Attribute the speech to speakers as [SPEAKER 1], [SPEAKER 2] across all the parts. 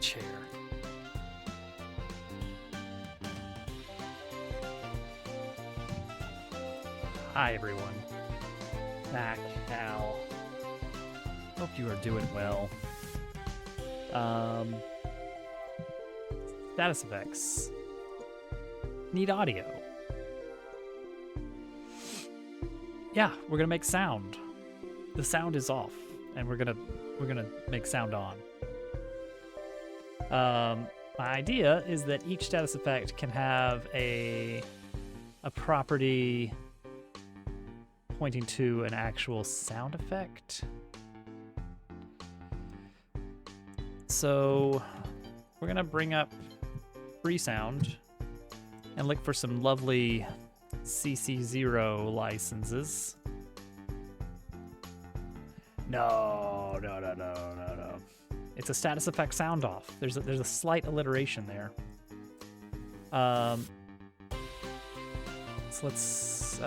[SPEAKER 1] chair. Hi, everyone. Mac, Al. Hope you are doing well. Status effects. Need audio. Yeah, we're gonna make sound. The sound is off, and we're gonna make sound on. My idea is that each status effect can have a property pointing to an actual sound effect. So we're gonna bring up Freesound and look for some lovely CC0 licenses. No. It's a status effect sound off. There's a slight alliteration there. So let's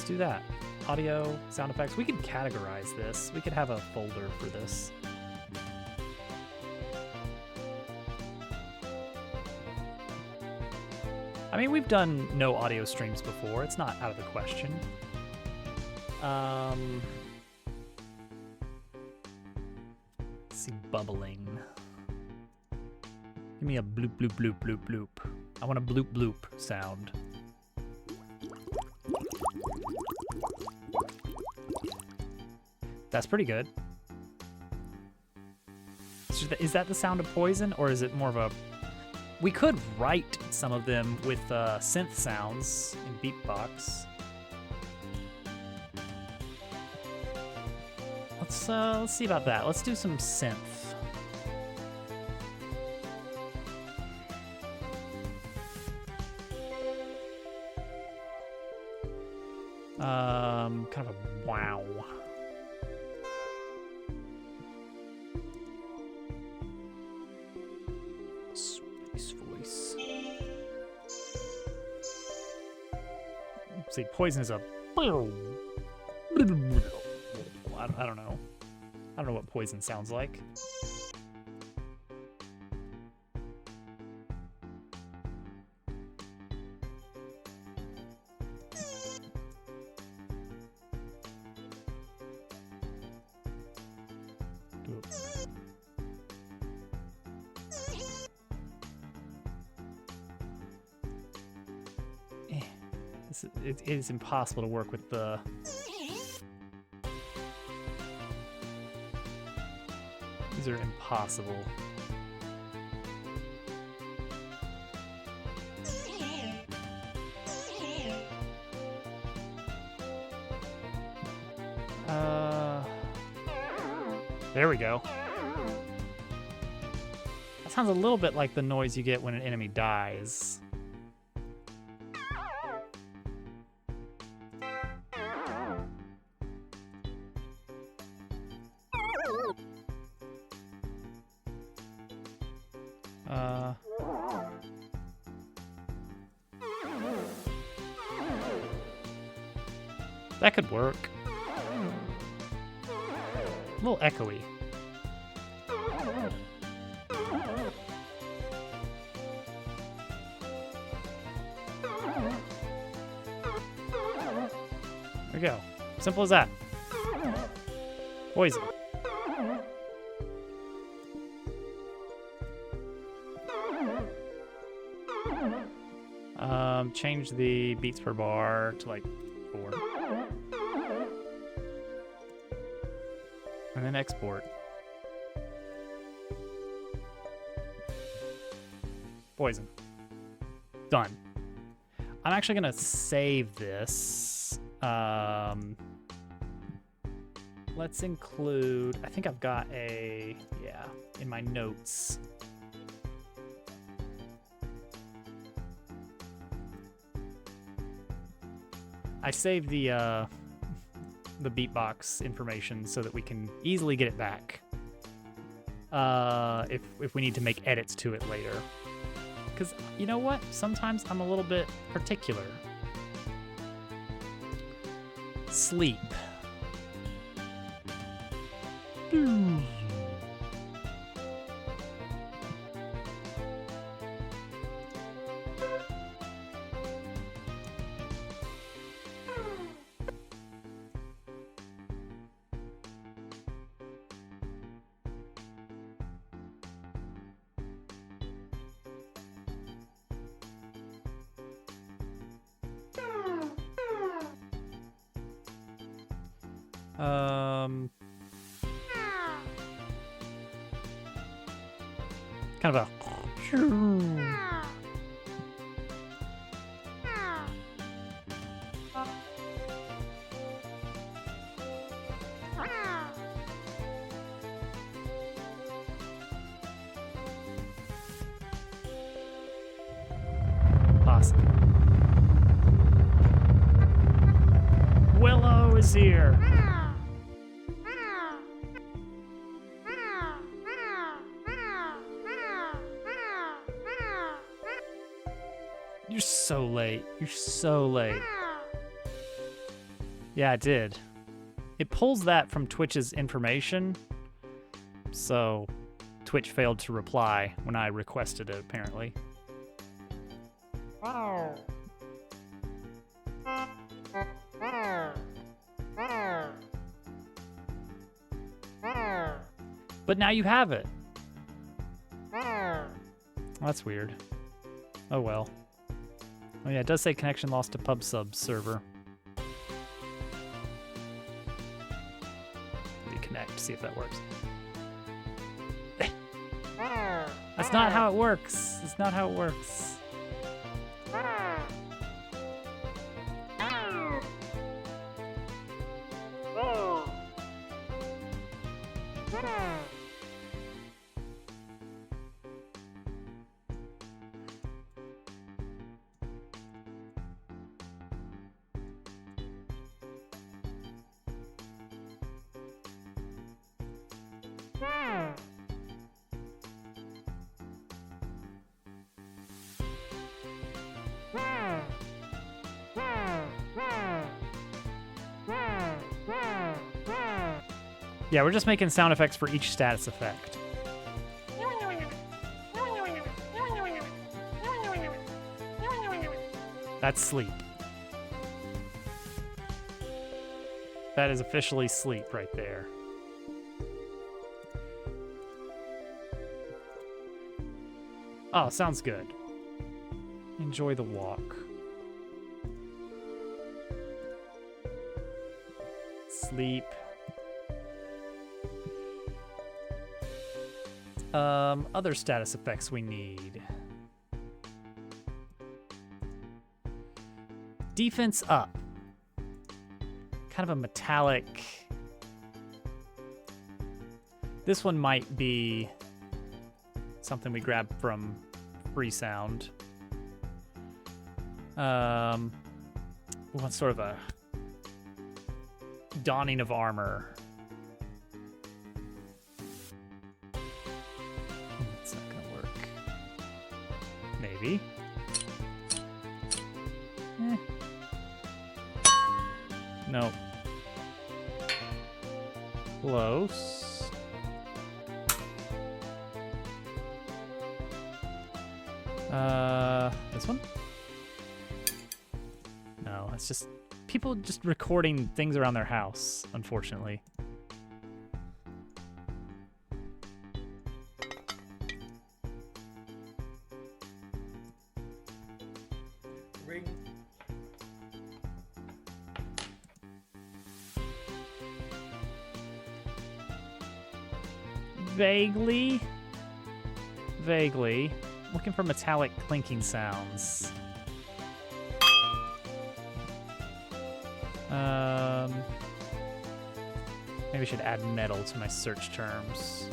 [SPEAKER 1] do that. Audio, sound effects. We could categorize this. We could have a folder for this. I mean, we've done no audio streams before. It's not out of the question. Let's see, bubbling. Give me a bloop, bloop, bloop, bloop, bloop. I want a bloop, bloop sound. That's pretty good. Is that the sound of poison, or is it more of a... We could write some of them with synth sounds in Beatbox. Let's see about that. Let's do some synth. Kind of a wow. See, poison is a... I don't know. I don't know what poison sounds like. It is impossible to work with the... These are impossible. There we go. That sounds a little bit like the noise you get when an enemy dies. That could work. A little echoey. There we go. Simple as that. Poison. Change the beats per bar to like 4. And then export. Poison. Done. I'm actually gonna save this. Let's include, I think I've got in my notes. I saved the beatbox information so that we can easily get it back if we need to make edits to it later. Because you know what? Sometimes I'm a little bit particular. Sleep. Kind of a. Awesome. Willow is here. You're so late. You're so late. Yeah, it did. It pulls that from Twitch's information. So Twitch failed to reply when I requested it, apparently. But now you have it. That's weird. Oh well. Oh yeah, it does say connection lost to PubSub server. Reconnect, see if that works. That's not how it works. It's not how it works. Yeah, we're just making sound effects for each status effect. That's sleep. That is officially sleep right there. Oh, sounds good. Enjoy the walk. Sleep. Other status effects we need. Defense up. Kind of a metallic. This one might be something we grab from Freesound. We want sort of a dawning of armor. That's not gonna work. Maybe. No. Close. This one? No, it's just people just recording things around their house, unfortunately.
[SPEAKER 2] Ring.
[SPEAKER 1] Vaguely. Vaguely. Looking for metallic clinking sounds. Maybe I should add metal to my search terms.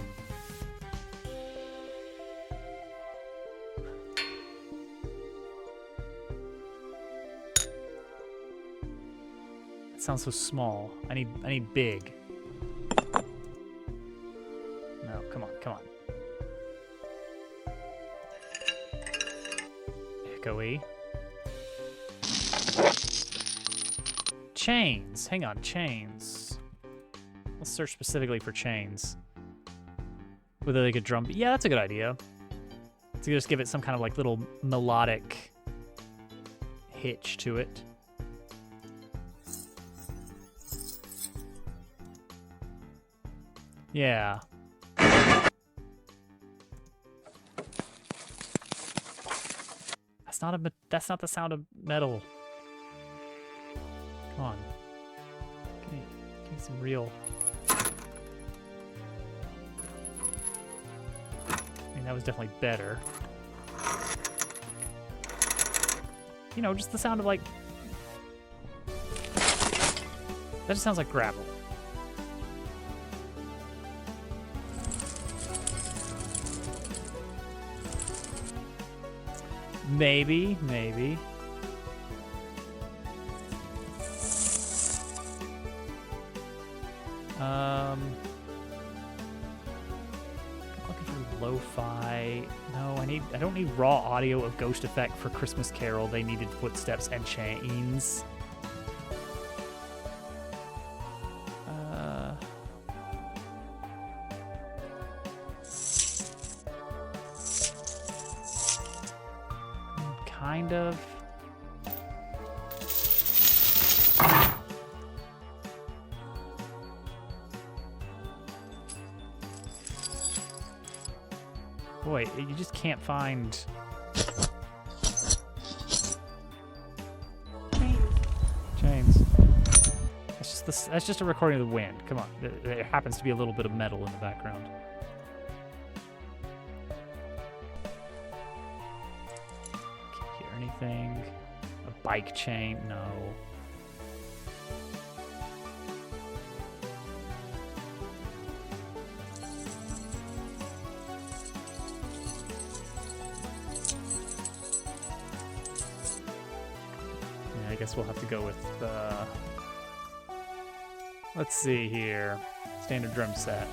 [SPEAKER 1] That sounds so small. I need big. No, come on, come on. Echoey. Chains. Hang on, chains. Let's search specifically for chains. Whether they could drum. Yeah, that's a good idea. To just give it some kind of like little melodic hitch to it. Yeah. That's not the sound of metal. Come on. Need some real. I mean, that was definitely better. You know, just the sound of like. That just sounds like gravel. Maybe. Looking for lo-fi. No, I don't need raw audio of Ghost Effect for Christmas Carol. They needed footsteps and chains. Kind of. Boy, you just can't find chains. That's just a recording of the wind. Come on, there happens to be a little bit of metal in the background. Can't hear anything. A bike chain? No. I guess we'll have to go with let's see here. Standard drum set.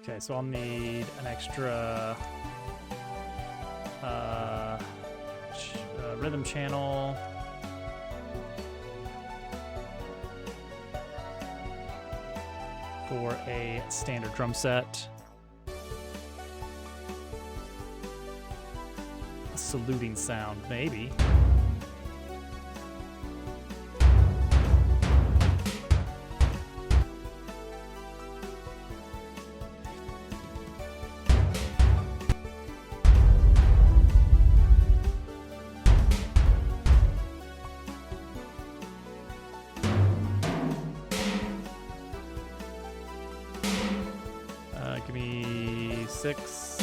[SPEAKER 1] Okay, so I'll need an extra rhythm channel. For a standard drum set. A saluting sound, maybe. Give me 6.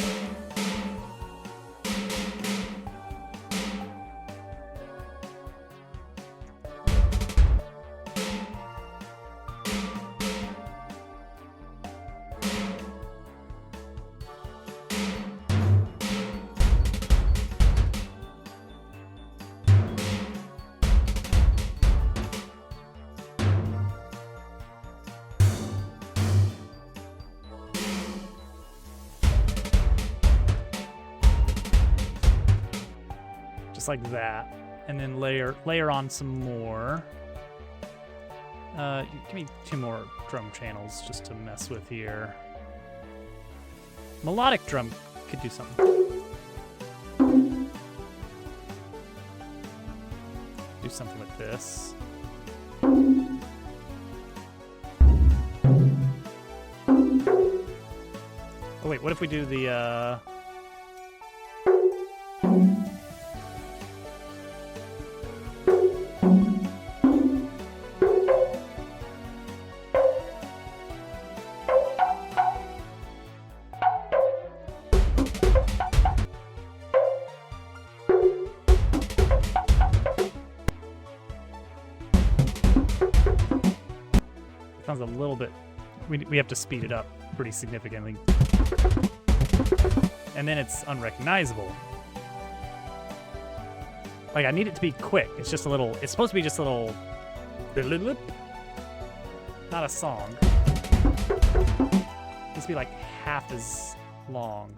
[SPEAKER 1] Just like that, and then layer on some more. Give me 2 more drum channels just to mess with here. Melodic drum could do something. Do something with this. Oh wait, what if we do the sounds a little bit. We have to speed it up pretty significantly, and then it's unrecognizable. Like, I need it to be quick. It's just a little. It's supposed to be just a little. Not a song. It needs to be like half as long.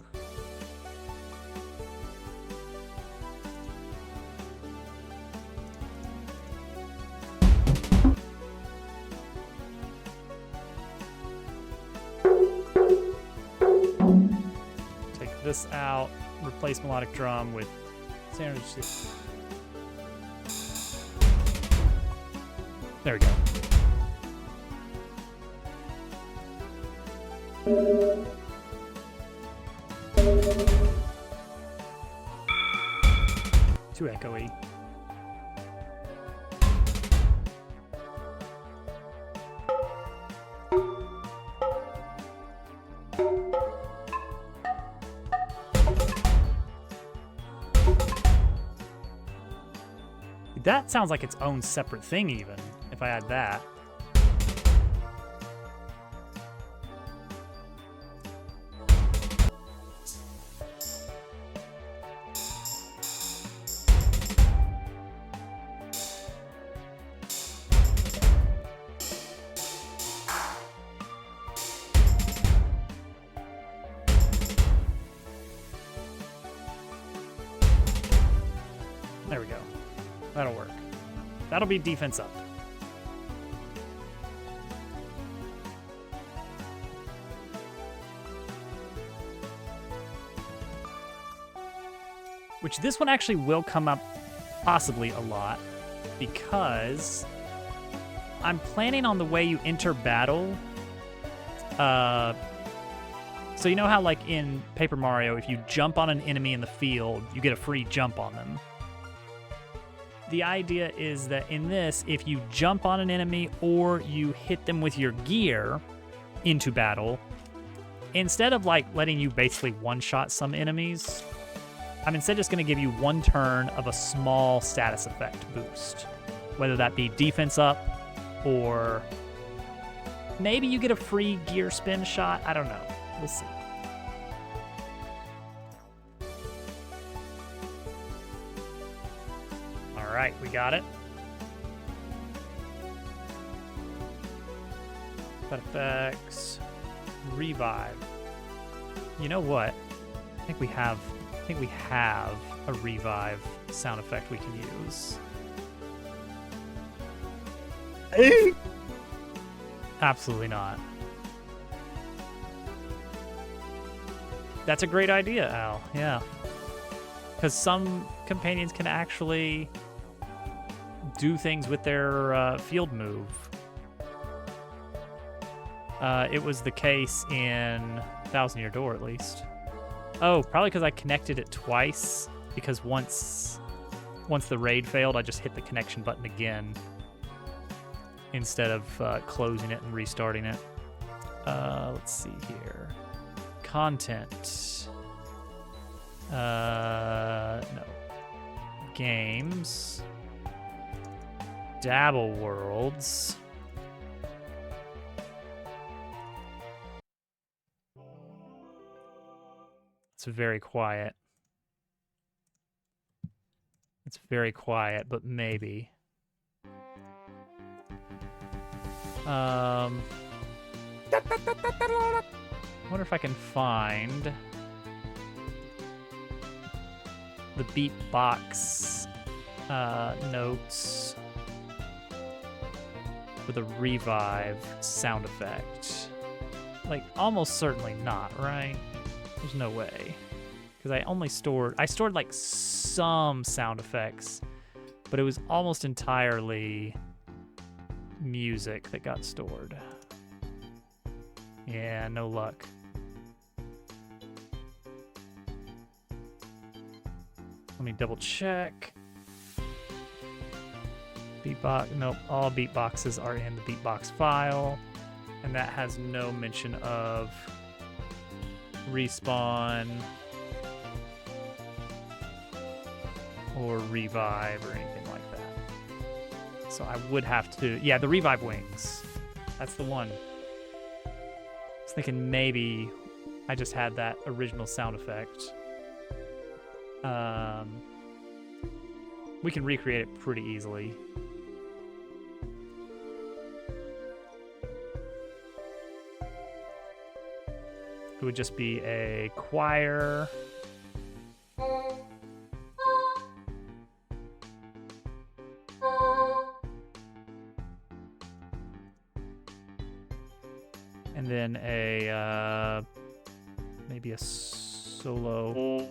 [SPEAKER 1] this out. Replace melodic drum with standard. There we go. Too echoey. That sounds like its own separate thing even, if I add that. There we go. That'll work. That'll be defense up. Which this one actually will come up possibly a lot because I'm planning on the way you enter battle. So you know how like in Paper Mario, if you jump on an enemy in the field, you get a free jump on them. The idea is that in this, if you jump on an enemy or you hit them with your gear into battle, instead of like letting you basically one-shot some enemies, I'm instead just going to give you one turn of a small status effect boost. Whether that be defense up or maybe you get a free gear spin shot. I don't know. We'll see. All right, we got it. Effects, revive. You know what? I think we have a revive sound effect we can use. Absolutely not. That's a great idea, Al. Yeah. Because some companions can actually do things with their field move. It was the case in Thousand Year Door, at least. Oh, probably because I connected it twice. Because once the raid failed, I just hit the connection button again instead of closing it and restarting it. Let's see here. Content. No. Games. Dabble Worlds. It's very quiet. It's very quiet, but maybe. I wonder if I can find the beatbox notes for the revive sound effect. Like, almost certainly not, right? There's no way. Because I stored like some sound effects, but it was almost entirely music that got stored. Yeah, no luck. Let me double check. Beatbox, nope, all beatboxes are in the beatbox file, and that has no mention of respawn or revive or anything like that. So I would have to, yeah, the revive wings. That's the one. I was thinking maybe I just had that original sound effect. We can recreate it pretty easily. It would just be a choir. And then a, maybe a So low.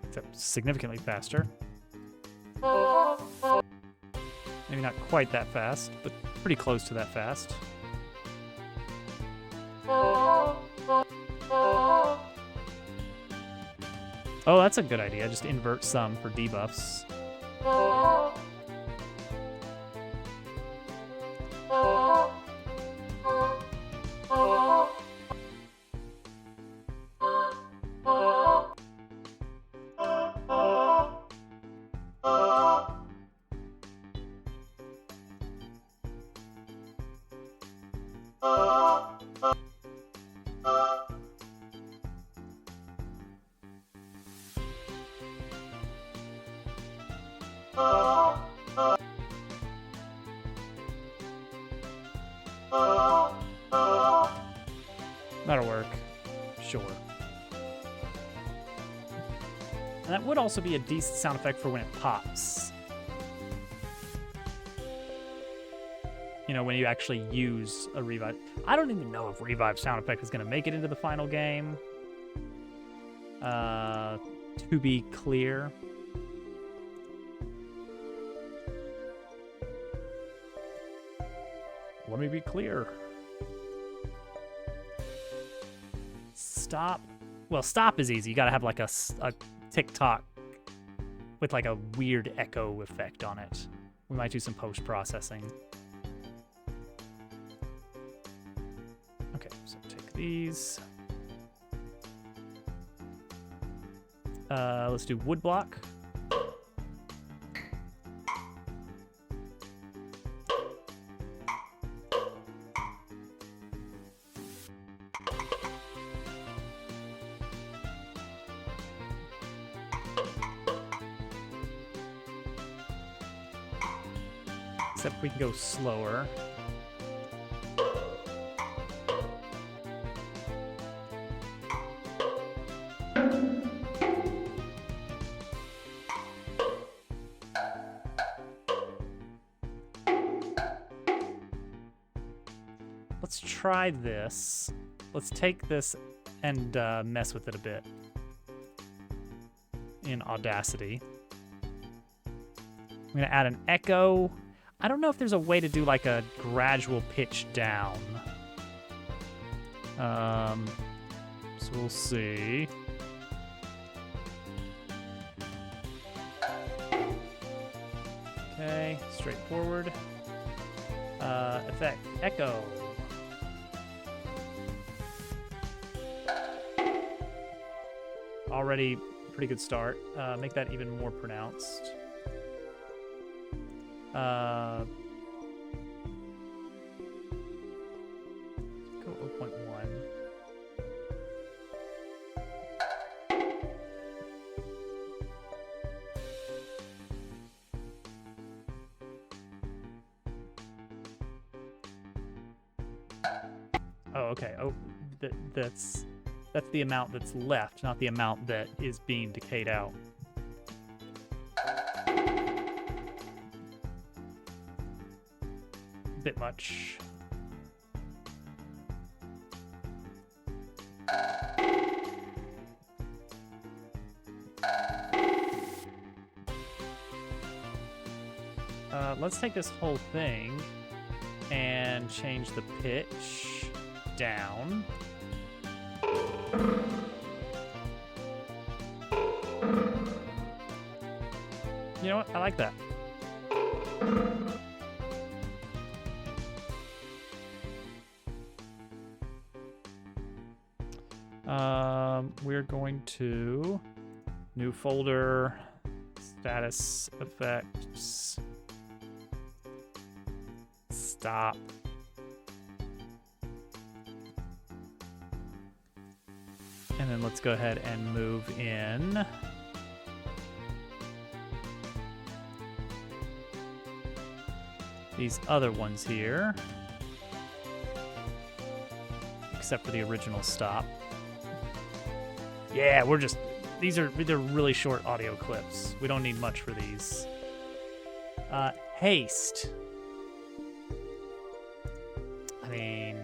[SPEAKER 1] Except significantly faster. Maybe not quite that fast, but pretty close to that fast. Oh, that's a good idea. Just invert some for debuffs. That'll work. Sure. And that would also be a decent sound effect for when it pops. You know, when you actually use a revive. I don't even know if revive sound effect is going to make it into the final game. To be clear. Let me be clear. Stop. Well, stop is easy. You gotta have like a tick-tock with like a weird echo effect on it. We might do some post-processing. Okay, so take these. Let's do woodblock. Except we can go slower. Let's try this. Let's take this and mess with it a bit in Audacity. I'm gonna add an echo. I don't know if there's a way to do like a gradual pitch down. So we'll see. Okay, straightforward. Effect, echo. Already pretty good start. Make that even more pronounced. Go 0.1. Oh, okay. Oh, that's the amount that's left, not the amount that is being decayed out. Bit much. Let's take this whole thing and change the pitch down. You know what? I like that. We're going to new folder, status effects, stop. And then let's go ahead and move in these other ones here, except for the original stop. Yeah, they're really short audio clips. We don't need much for these. Haste. I mean...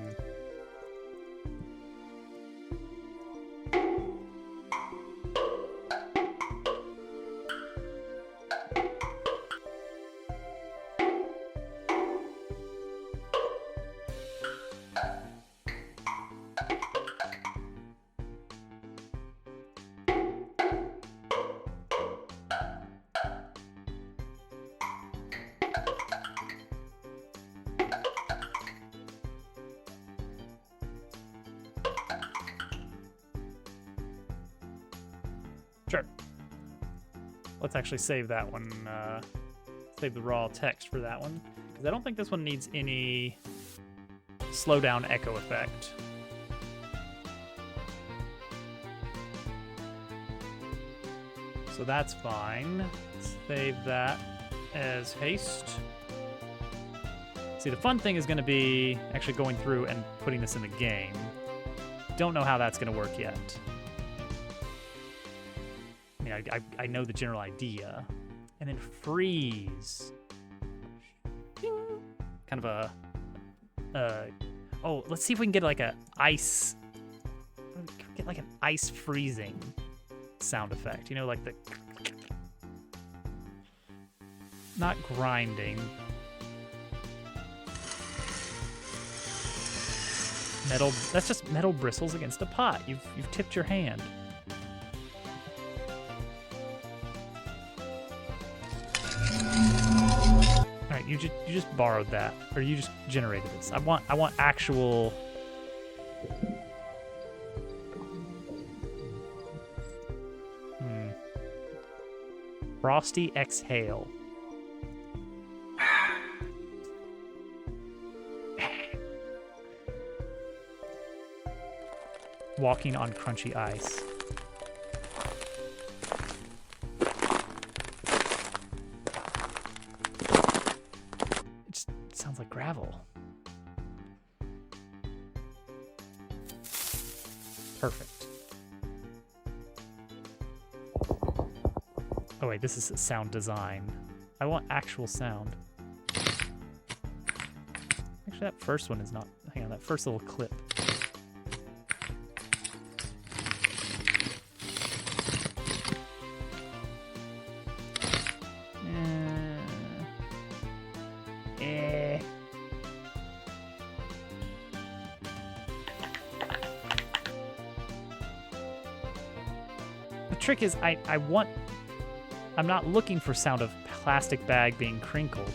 [SPEAKER 1] Sure. Let's actually save that one. Save the raw text for that one. Because I don't think this one needs any slowdown echo effect. So that's fine. Save that as haste. See, the fun thing is going to be actually going through and putting this in the game. Don't know how that's going to work yet. I mean, I know the general idea. And then freeze. Kind of a... oh, let's see if we can get like a ice... Get like an ice freezing sound effect. You know, like the... Not grinding. Metal... That's just metal bristles against a pot. You've tipped your hand. Alright, you just borrowed that. Or you just generated this. I want actual... Frosty exhale. Walking on crunchy ice. It just sounds like gravel. Perfect. Oh wait, this is sound design. I want actual sound. Actually, that first one is not... Hang on, that first little clip. The trick is I'm not looking for sound of plastic bag being crinkled.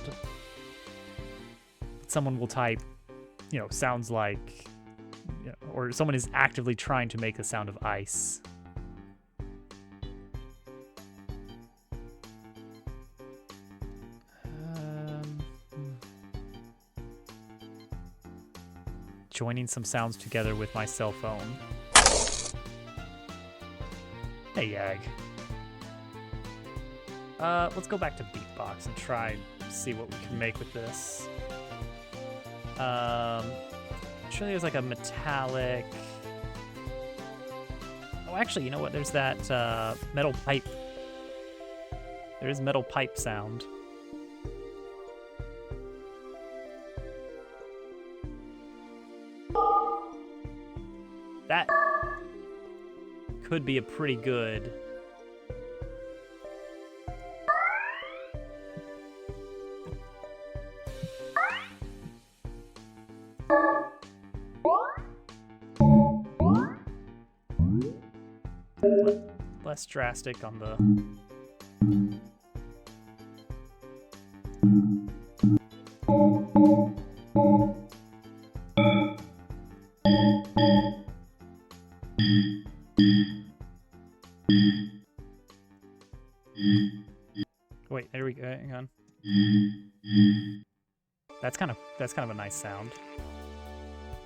[SPEAKER 1] Someone will type, you know, sounds like, you know, or someone is actively trying to make the sound of ice. Joining some sounds together with my cell phone. Hey, Yag. Let's go back to Beatbox and try see what we can make with this. Surely there's like a metallic... Oh, actually, you know what? There's that metal pipe. There is metal pipe sound. That could be a pretty good... Less drastic on the... Wait, there we go. Hang on. That's kind of a nice sound.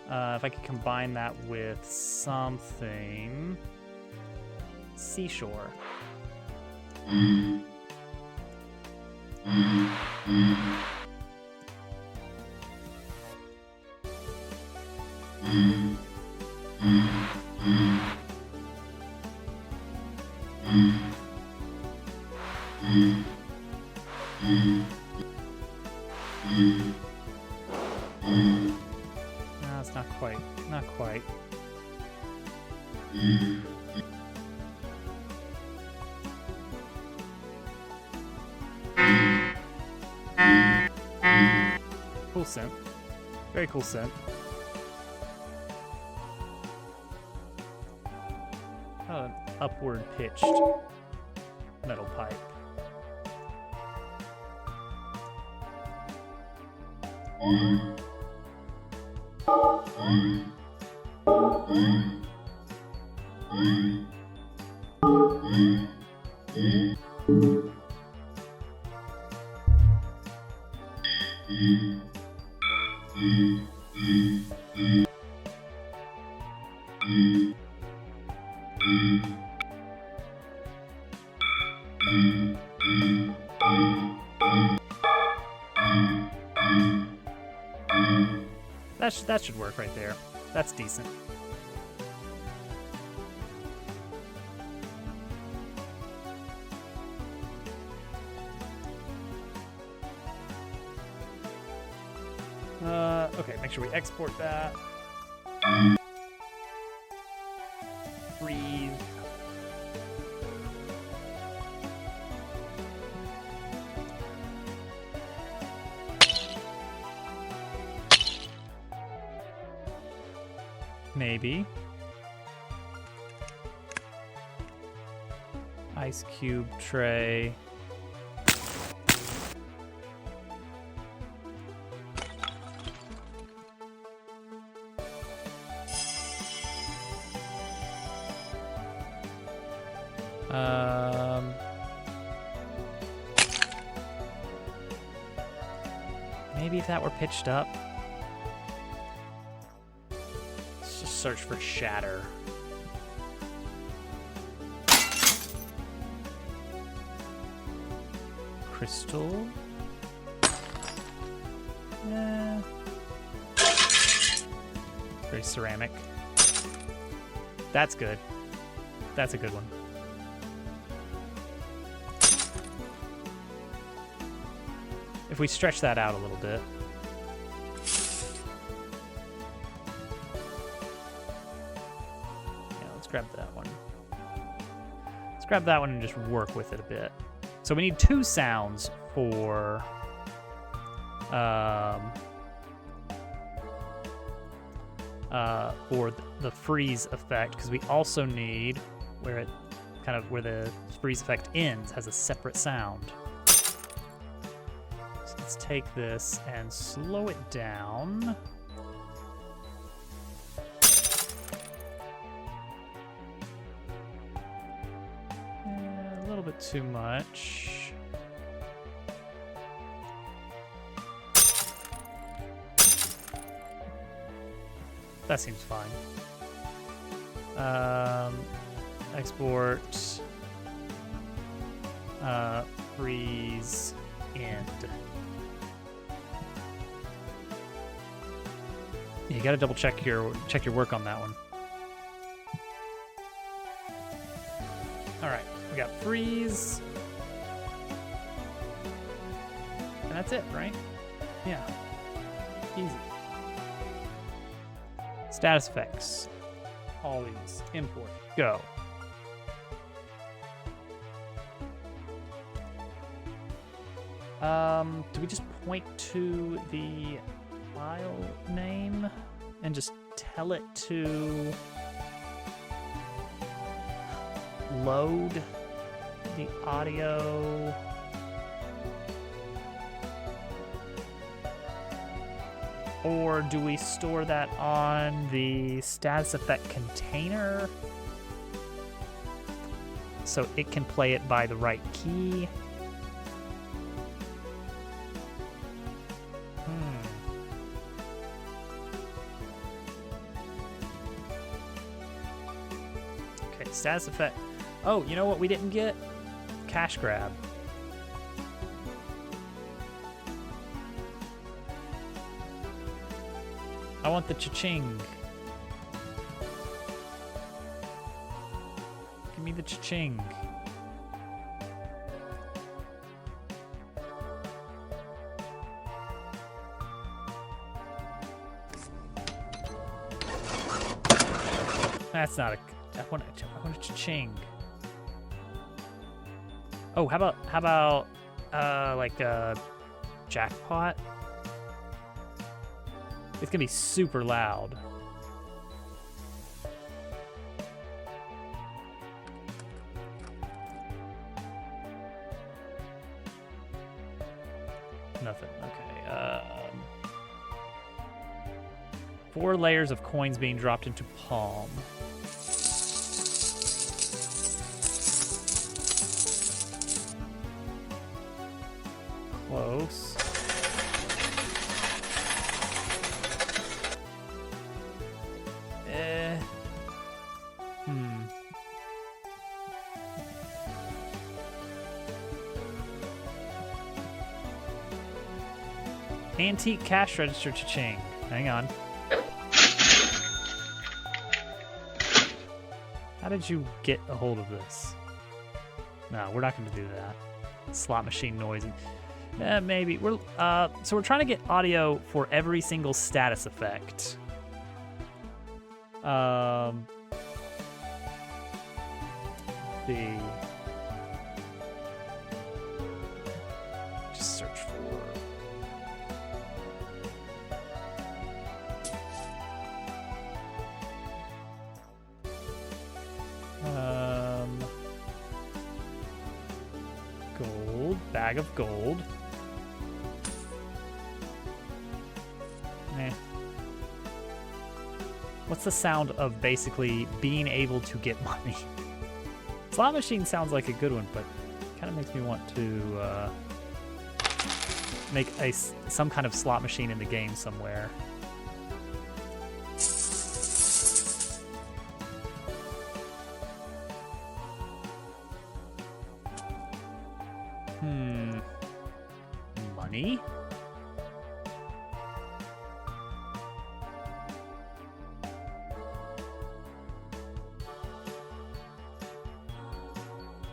[SPEAKER 1] If I could combine that with something... Seashore. No, it's not quite. Not quite. Cool synth. Very cool synth. Oh, an upward pitched metal pipe. That should work right there. That's decent. Okay, make sure we export that. Breathe. Maybe. Ice cube tray. Maybe if that were pitched up. Let's just search for shatter. Crystal. Very ceramic. That's good. That's a good one. If we stretch that out a little bit. Yeah, let's grab that one. Let's grab that one and just work with it a bit. So we need 2 sounds for the freeze effect, because we also need where the freeze effect ends has a separate sound. So let's take this and slow it down. A little bit too much. That seems fine. Export. Freeze end. You gotta double check your work on that one. All right, we got freeze, and that's it, right? Yeah, easy. Status effects. All these. Import. Go. Do we just point to the file name and just tell it to load the audio? Or do we store that on the status effect container so it can play it by the right key? Okay, status effect. Oh, you know what we didn't get? Cash grab. I want the cha-ching. Give me the cha-ching. That's not a. I want a cha-ching. Oh, how about like a jackpot? It's gonna be super loud. Nothing. Okay. 4 layers of coins being dropped into palm. Close. Antique cash register cha-ching. Hang on. How did you get a hold of this? No, we're not going to do that. Slot machine noise. Maybe. So we're trying to get audio for every single status effect. Just search for. Gold, bag of gold. What's the sound of basically being able to get money? Slot machine sounds like a good one, but kind of makes me want to make some kind of slot machine in the game somewhere. Money?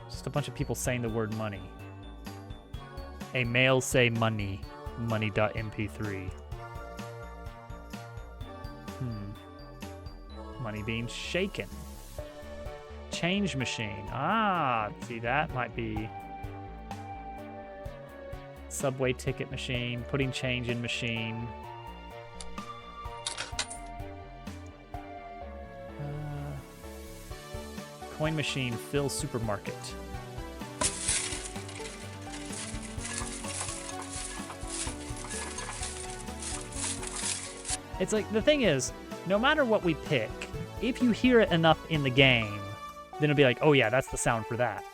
[SPEAKER 1] Just a bunch of people saying the word money. A male say money. Money.mp3. Money being shaken. Change machine. Ah, see, that might be. Subway ticket machine, putting change in machine. Coin machine, fill supermarket. It's like, the thing is, no matter what we pick, if you hear it enough in the game, then it'll be like, oh yeah, that's the sound for that.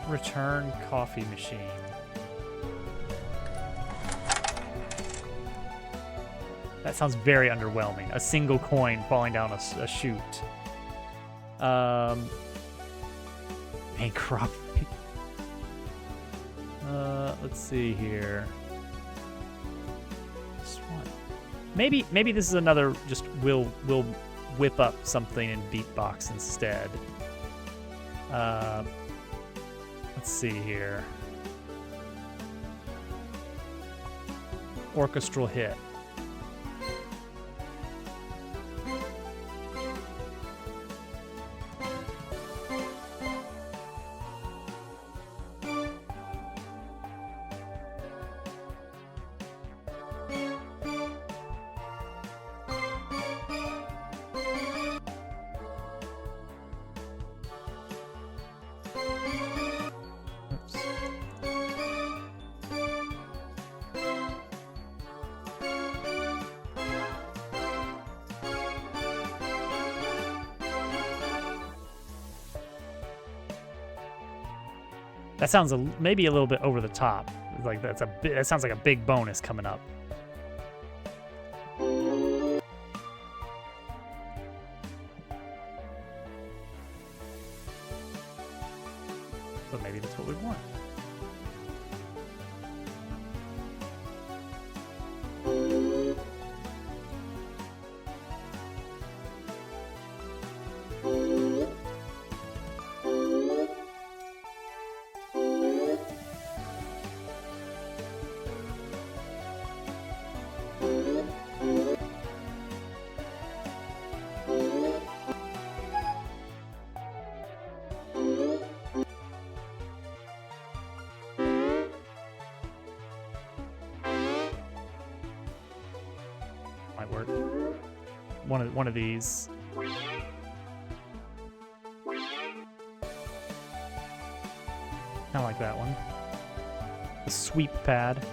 [SPEAKER 1] Return coffee machine. That sounds very underwhelming. A single coin falling down a chute. Bank robbery. Let's see here. Maybe this is another. Just we'll whip up something in beatbox instead. Let's see here. Orchestral hit. That sounds maybe a little bit over the top. Like that sounds like a big bonus coming up. maybe that's what we want. Might work. One of these. I like that one. The sweep pad.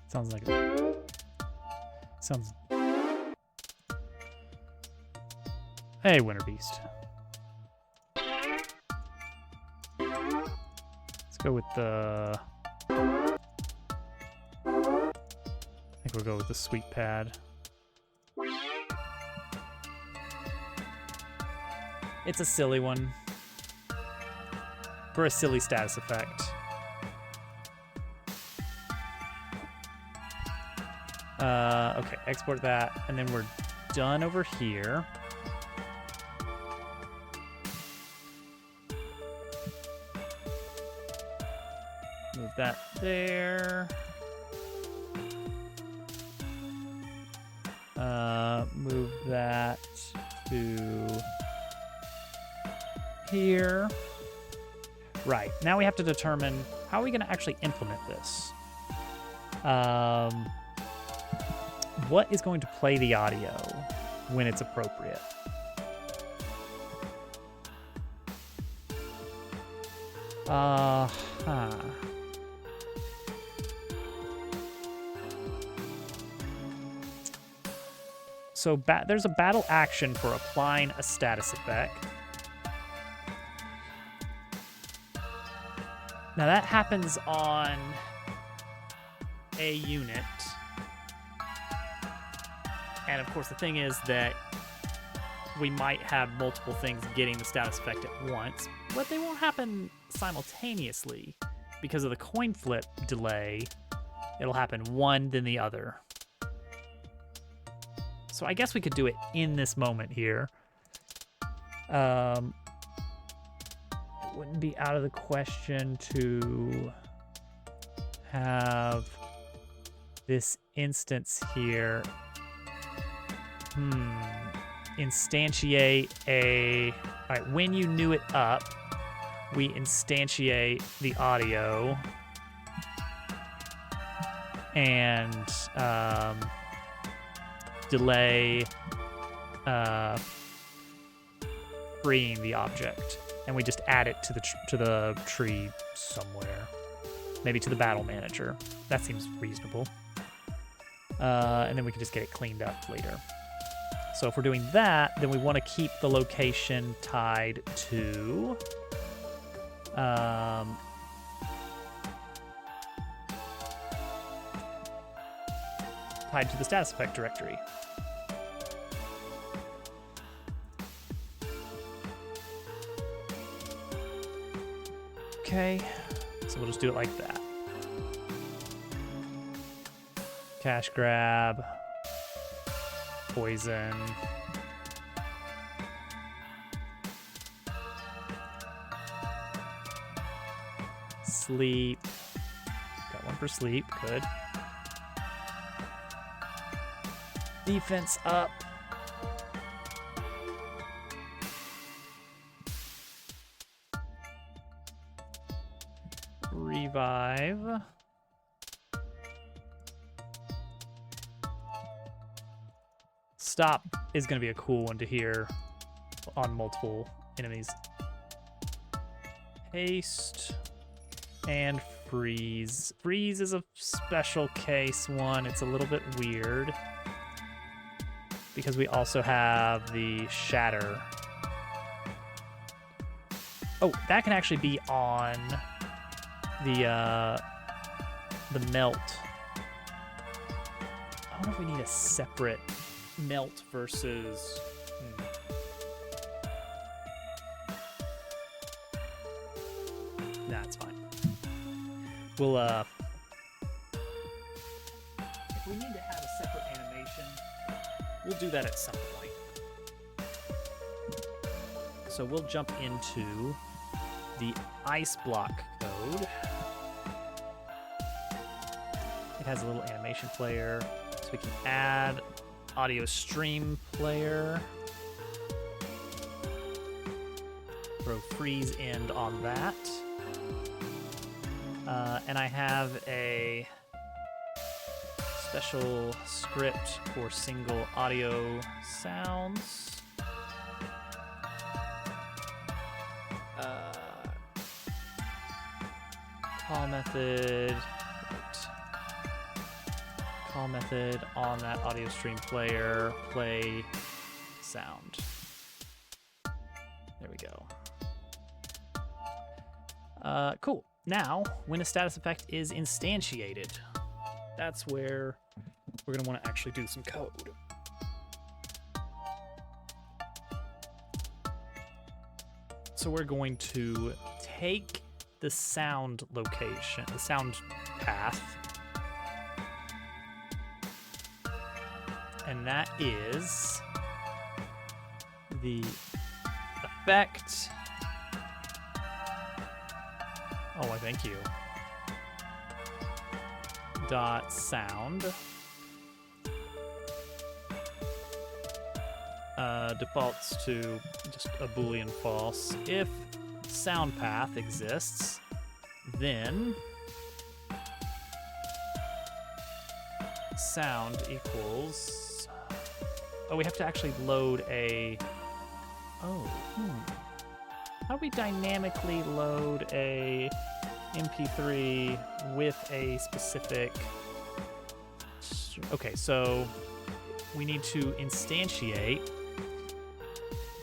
[SPEAKER 1] Sounds like it. Sounds. Hey, Winter Beast. Let's go with the. I think we'll go with the sweep pad. It's a silly one. For a silly status effect. Okay, export that, and then we're done over here. Move that there. Move that to here. Right, now we have to determine how are we going to actually implement this. What is going to play the audio when it's appropriate? So there's a battle action for applying a status effect. Now that happens on a unit. And of course the thing is that we might have multiple things getting the status effect at once, but they won't happen simultaneously because of the coin flip delay. It'll happen one, then the other. So I guess we could do it in this moment here. It wouldn't be out of the question to have this instance here. Instantiate a... All right, when you new it up, we instantiate the audio and delay freeing the object, and we just add it to the tree somewhere, maybe to the battle manager. That seems reasonable. And then we can just get it cleaned up later. So if we're doing that, then we want to keep the location tied to the status effect directory. Okay, so we'll just do it like that. Cash grab, poison, sleep. Got one for sleep, good. Defense up. Revive. Stop is going to be a cool one to hear on multiple enemies. Haste and freeze. Freeze is a special case one. It's a little bit weird because we also have the shatter. Oh, that can actually be on the melt wonder if we need a separate melt versus. Nah, it's fine. We'll if we need to have a separate animation, we'll do that at some point. So we'll jump into the ice block code. It has a little animation player, so we can add audio stream player. Throw freeze end on that. And I have a special script for single audio sounds. Call method. Call method on that audio stream player. Play sound. There we go. Cool. Now, when a status effect is instantiated, that's where we're going to want to actually do some code. So we're going to take the sound location, the sound path, and that is the effect. Oh, I thank you. Dot sound. Defaults to just a Boolean false. If sound path exists, then sound equals. Oh, we have to actually load a. Oh, How do we dynamically load a MP3 with a specific... Okay, so we need to instantiate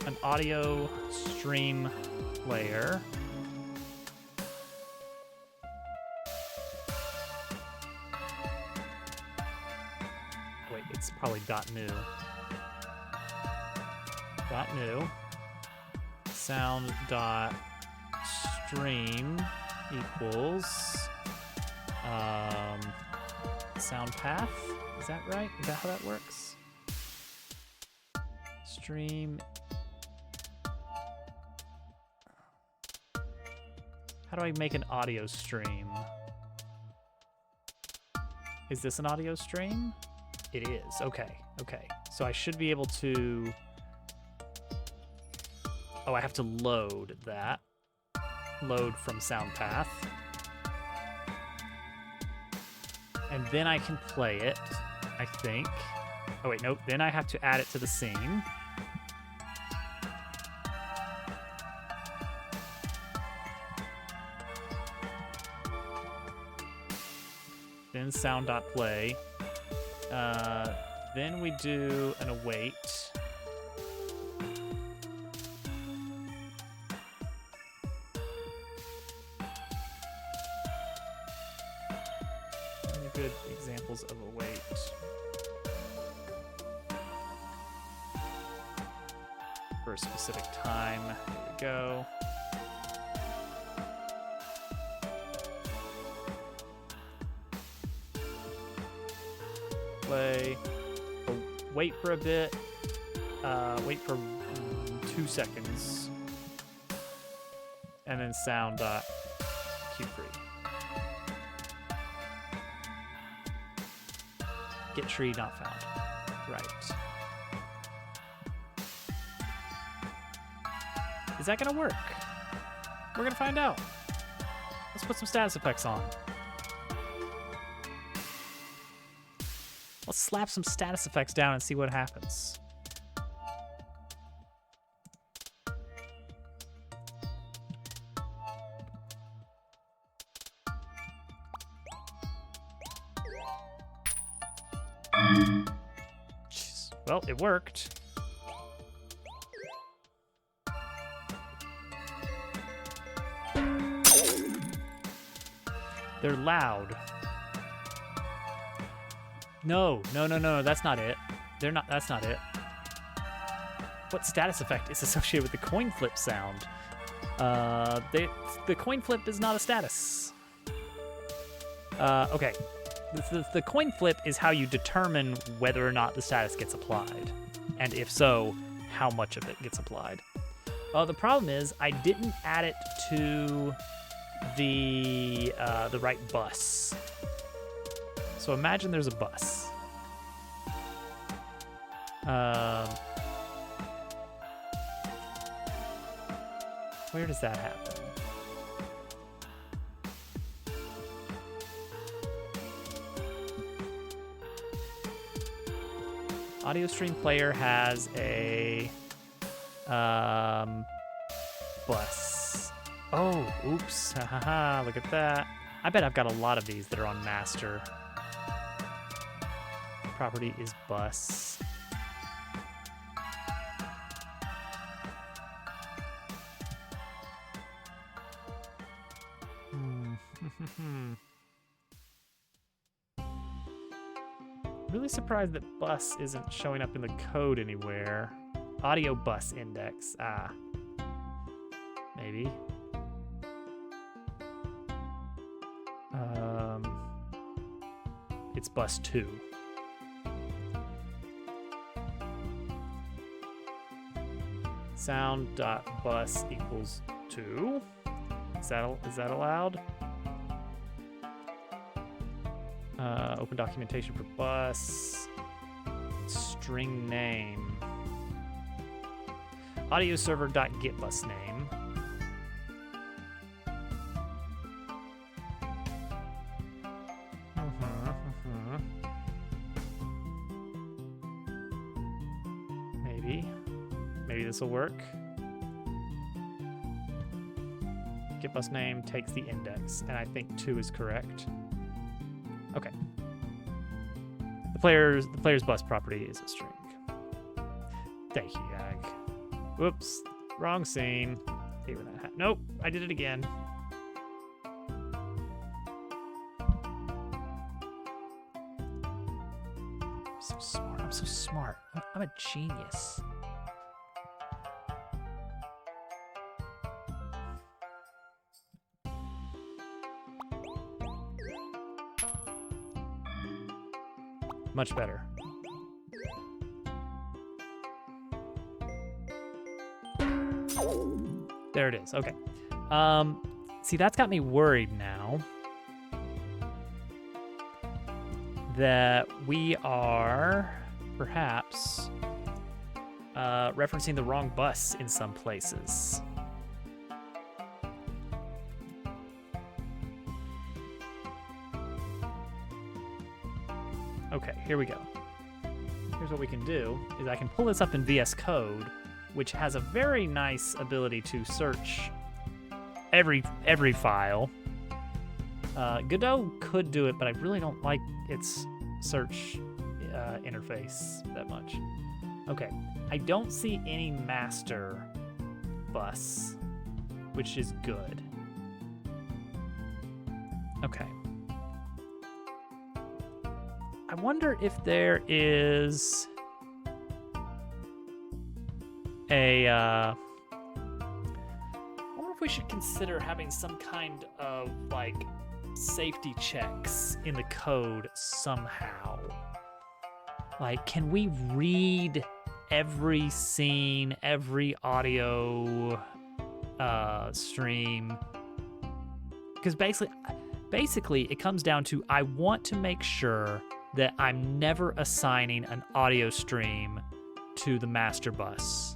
[SPEAKER 1] an audio stream player. Wait, it's probably .new. .new. Sound dot stream equals sound path. Is that right? Is that how that works? Stream. How do I make an audio stream? Is this an audio stream? It is. Okay. Okay. So I should be able to. Oh, I have to load that. Load from sound path. And then I can play it, I think. Oh, wait, nope. Then I have to add it to the scene. Then sound.play. Then we do an await. Good examples of await. For a specific time. There we go. Play. Oh, wait for a bit. Wait for 2 seconds. And then sound.Q3. Get tree not found. Right. Is that gonna work? We're gonna find out. Let's put some status effects on. Let's slap some status effects down and see what happens. Jeez. Well, it worked. They're loud. No, that's not it. That's not it. What status effect is associated with the coin flip sound? The coin flip is not a status. Okay. The coin flip is how you determine whether or not the status gets applied. And if so, how much of it gets applied. The problem is I didn't add it to the right bus. So imagine there's a bus. Where does that happen? Audio stream player has a bus. Oh, oops. Haha, look at that. I bet I've got a lot of these that are on master. Property is bus. Really surprised that bus isn't showing up in the code anywhere. Audio bus index. Ah. Maybe. It's bus 2. Sound.bus equals 2. Is that allowed? Open documentation for bus. String name. Audio server.get bus name. Maybe this will work. Get bus name takes the index, and I think 2 is correct. Okay. The player's bus property is a string. Thank you, Yag. Whoops, wrong scene. See where that nope, I did it again. I'm so smart. I'm a genius. Much better. There it is. Okay. See, that's got me worried now that we are perhaps referencing the wrong bus in some places. Okay, here we go. Here's what we can do, is I can pull this up in VS Code, which has a very nice ability to search every file. Godot could do it, but I really don't like its search interface that much. Okay, I don't see any master bus, which is good. Okay. I wonder if there is I wonder if we should consider having some kind of like safety checks in the code somehow. Like, can we read every scene, every audio stream? Because basically it comes down to, I want to make sure that I'm never assigning an audio stream to the master bus.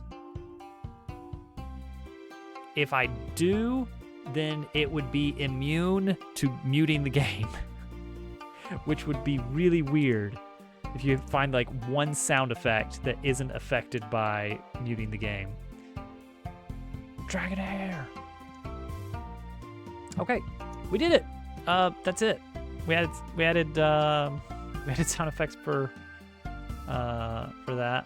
[SPEAKER 1] If I do, then it would be immune to muting the game, which would be really weird if you find like one sound effect that isn't affected by muting the game. Dragon hair. Okay, we did it. That's it. We added sound effects for that.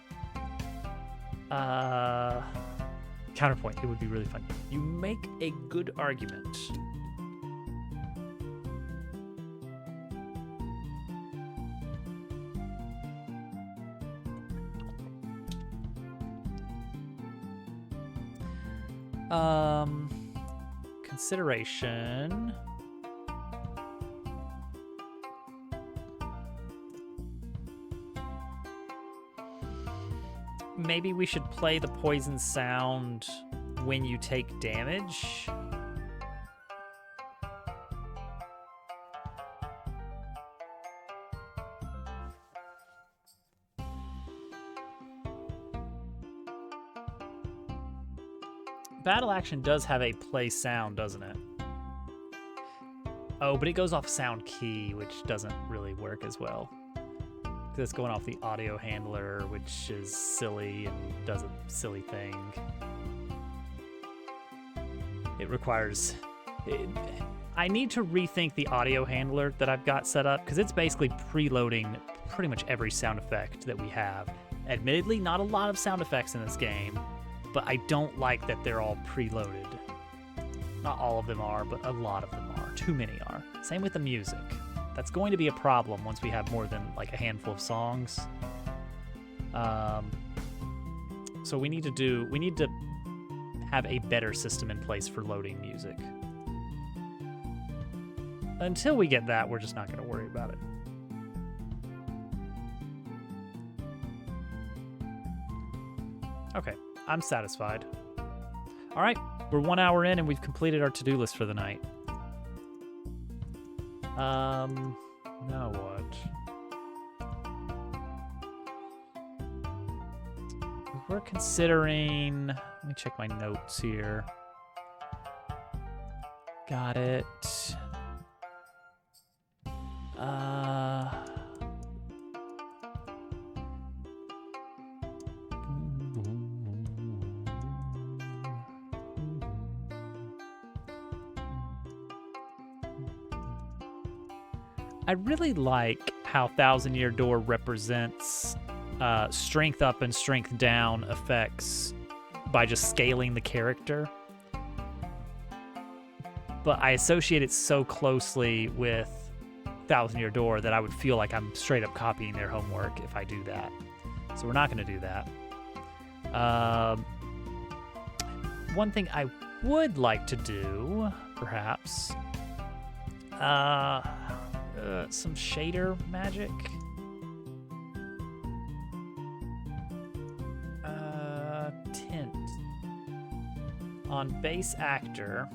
[SPEAKER 1] Counterpoint. It would be really fun. You make a good argument. Consideration. Maybe we should play the poison sound when you take damage. Battle Action does have a play sound, doesn't it? Oh, but it goes off sound key, which doesn't really work as well. Because it's going off the audio handler, which is silly and does a silly thing. It requires... I need to rethink the audio handler that I've got set up, because it's basically preloading pretty much every sound effect that we have. Admittedly, not a lot of sound effects in this game, but I don't like that they're all preloaded. Not all of them are, but a lot of them are. Too many are. Same with the music. That's going to be a problem once we have more than like a handful of songs. So we need to have a better system in place for loading music. Until we get that, we're just not going to worry about it. Okay, I'm satisfied. All right, we're 1 hour in and we've completed our to-do list for the night. Now what? We're considering... Let me check my notes here. Got it. I really like how Thousand Year Door represents strength up and strength down effects by just scaling the character. But I associate it so closely with Thousand Year Door that I would feel like I'm straight up copying their homework if I do that. So we're not going to do that. One thing I would like to do, perhaps, some shader magic. Tint. On base actor,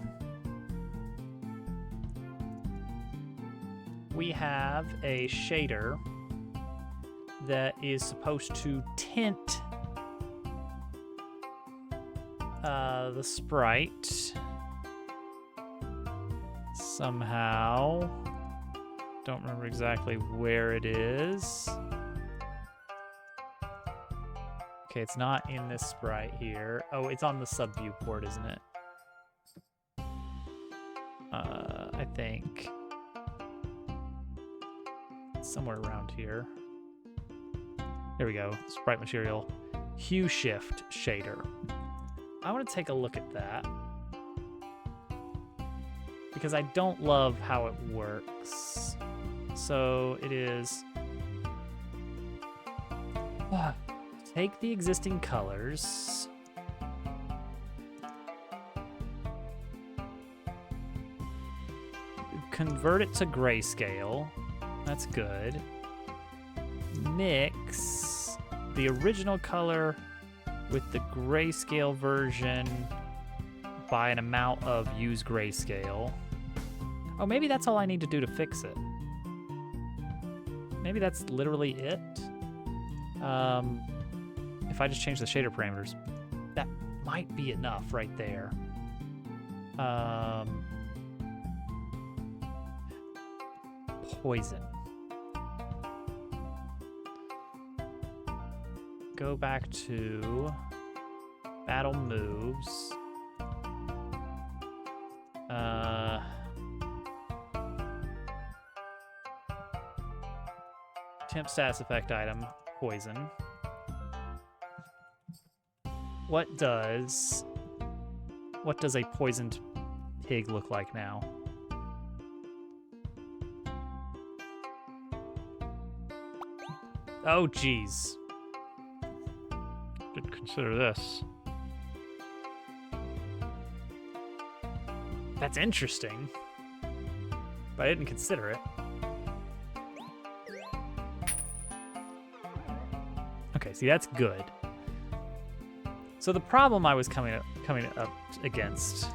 [SPEAKER 1] we have a shader that is supposed to tint the sprite somehow. Don't remember exactly where it is. Okay, it's not in this sprite here. Oh, it's on the sub viewport, isn't it? I think. It's somewhere around here. There we go. Sprite material. Hue shift shader. I want to take a look at that, because I don't love how it works. So it is take the existing colors, convert it to grayscale. That's good. Mix the original color with the grayscale version by an amount of use grayscale. Oh, maybe that's all I need to do to fix it. Maybe that's literally it. If I just change the shader parameters, that might be enough right there. Poison. Go back to battle moves. Temp status effect item, poison. What does a poisoned pig look like now? Oh, geez. Didn't consider this. That's interesting. But I didn't consider it. Okay, see, that's good. So the problem I was coming up against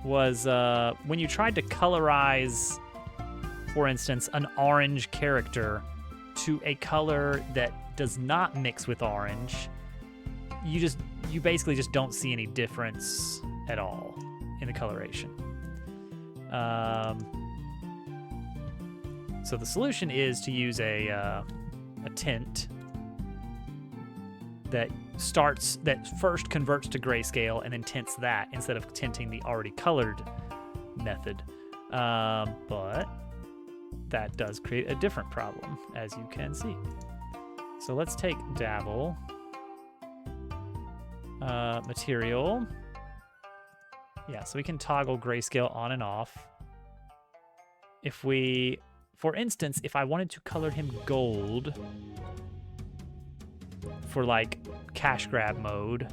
[SPEAKER 1] was when you tried to colorize, for instance, an orange character to a color that does not mix with orange, you basically just don't see any difference at all in the coloration. So the solution is to use a tint that first converts to grayscale and then tints that instead of tinting the already colored method. But that does create a different problem, as you can see. So let's take Dabble, material. Yeah, so we can toggle grayscale on and off. If we, for instance, if I wanted to color him gold for like cash grab mode,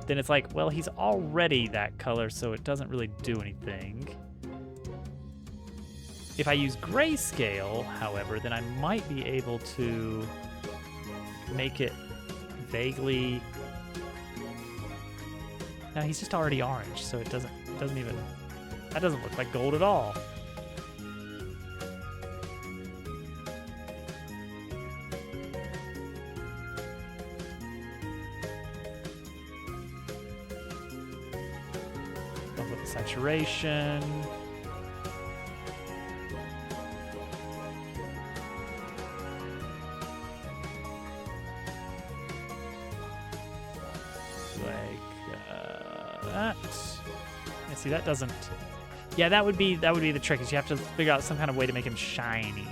[SPEAKER 1] then it's like, well, he's already that color, so it doesn't really do anything. If I use grayscale, however, then I might be able to make it vaguely. Now he's just already orange, so it doesn't even, that doesn't look like gold at all. Bump up the saturation. See, that doesn't. Yeah, that would be the trick. Is you have to figure out some kind of way to make him shiny.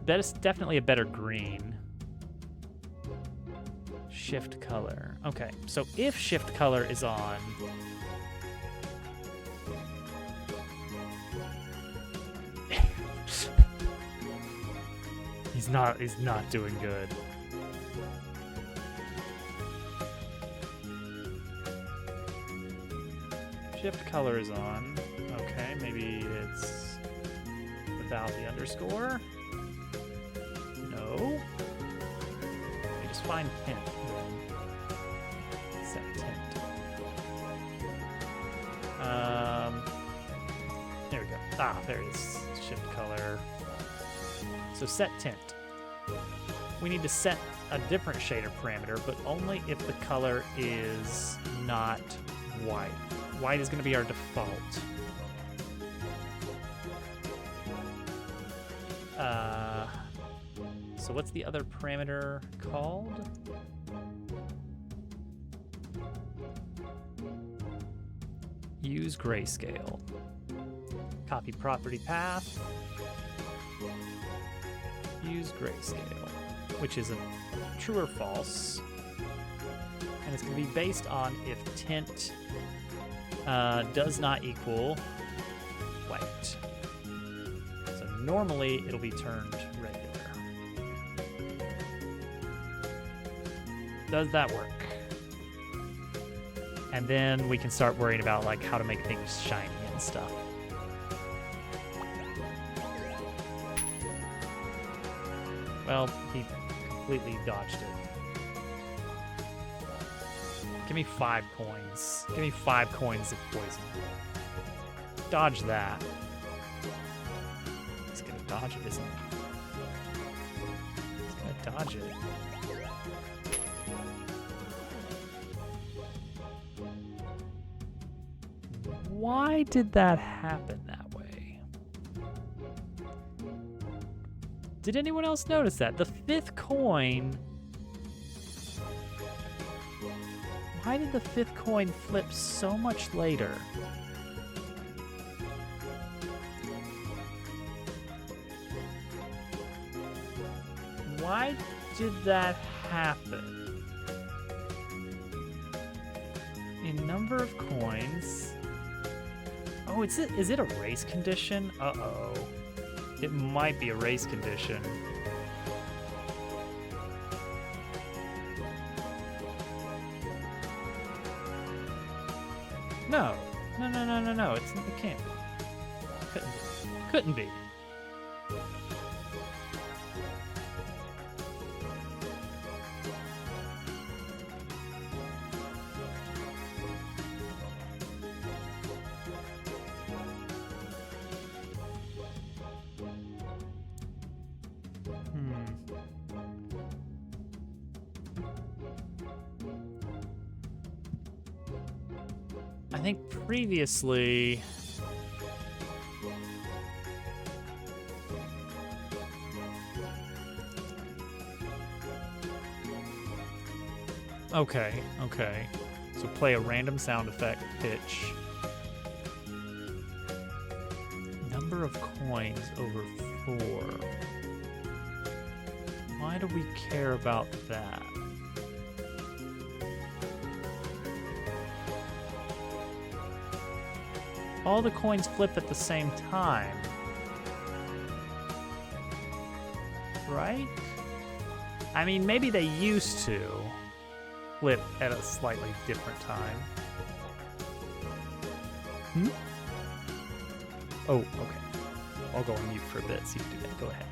[SPEAKER 1] That's definitely a better green. Shift color. Okay, so if shift color is on. He's not doing good. Shift color is on. Okay, maybe it's without the underscore. No. You just find tint. Set tint. There we go. Ah, there it is. Shift color. So set tint. We need to set a different shader parameter, but only if the color is not white. White is going to be our default. So what's the other parameter called? Use grayscale. Copy property path. Use grayscale, which is a true or false, and it's going to be based on if tint does not equal white. So normally it'll be turned regular. Does that work? And then we can start worrying about like how to make things shiny and stuff. Well, he completely dodged it. Give me 5 coins. Give me 5 coins of poison. Dodge that. He's gonna dodge it, isn't he? He's gonna dodge it. Why did that happen that way? Did anyone else notice that? The 5th coin... Why did the 5th coin flip so much later? Why did that happen? In number of coins... Oh, is it a race condition? Uh-oh. It might be a race condition. No. No. It can't be. Couldn't be. I think previously... Okay. So play a random sound effect, pitch. Number of coins over 4. Why do we care about that? All the coins flip at the same time. Right? I mean, maybe they used to flip at a slightly different time. Oh, okay. I'll go on mute for a bit so you can do that. Go ahead.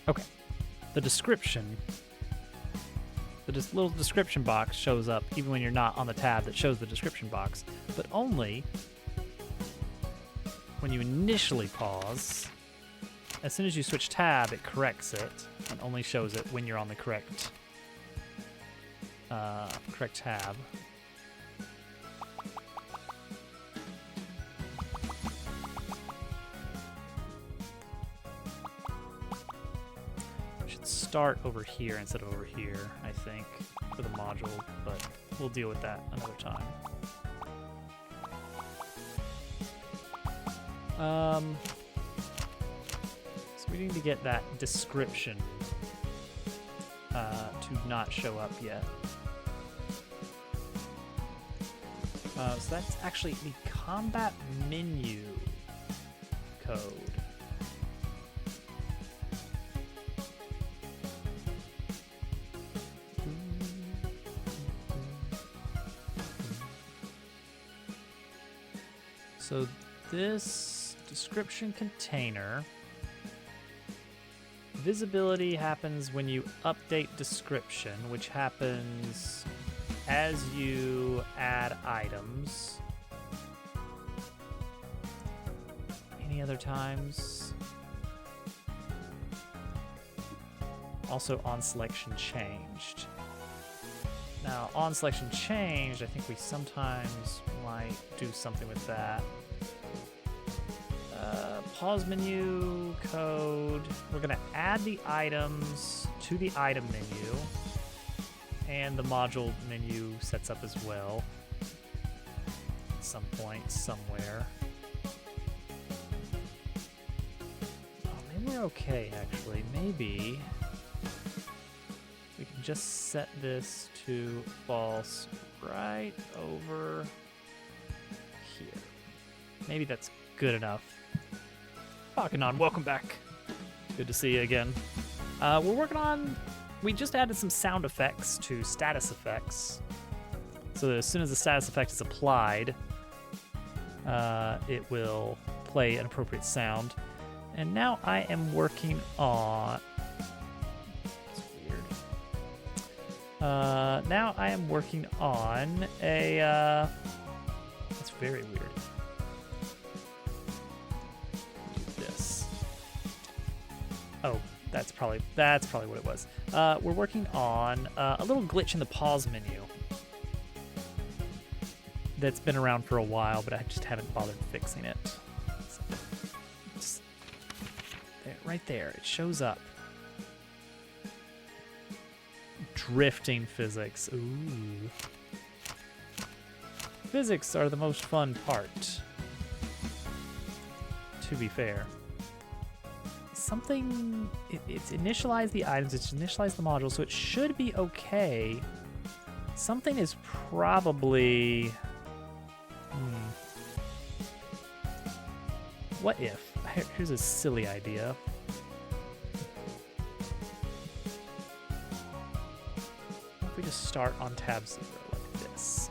[SPEAKER 1] Okay. The description. The little description box shows up even when you're not on the tab that shows the description box, but only when you initially pause. As soon as you switch tab, it corrects it and only shows it when you're on the correct tab. Start over here instead of over here, I think, for the module, but we'll deal with that another time. So we need to get that description to not show up yet. So that's actually the combat menu code. So this description container, visibility happens when you update description, which happens as you add items. Any other times? Also on selection changed. Now, on selection changed, I think we sometimes might do something with that. Pause menu code. We're going to add the items to the item menu, and the module menu sets up as well at some point, somewhere. Oh, maybe we're okay, actually. Maybe we can just set this to false right over here. Maybe that's good enough. Bakanon, welcome back. Good to see you again. We're working on... We just added some sound effects to status effects. So that as soon as the status effect is applied, it will play an appropriate sound. And now I am working on... That's weird. Now I am working on a... That's very weird. Oh, that's probably what it was. We're working on a little glitch in the pause menu that's been around for a while, but I just haven't bothered fixing it. So, just there, right there, it shows up. Drifting physics. Ooh. Physics are the most fun part, to be fair. Something, it's initialized the items, it's initialized the module, so it should be okay. Something is probably... What if? Here's a silly idea. What if we just start on tab 0 like this?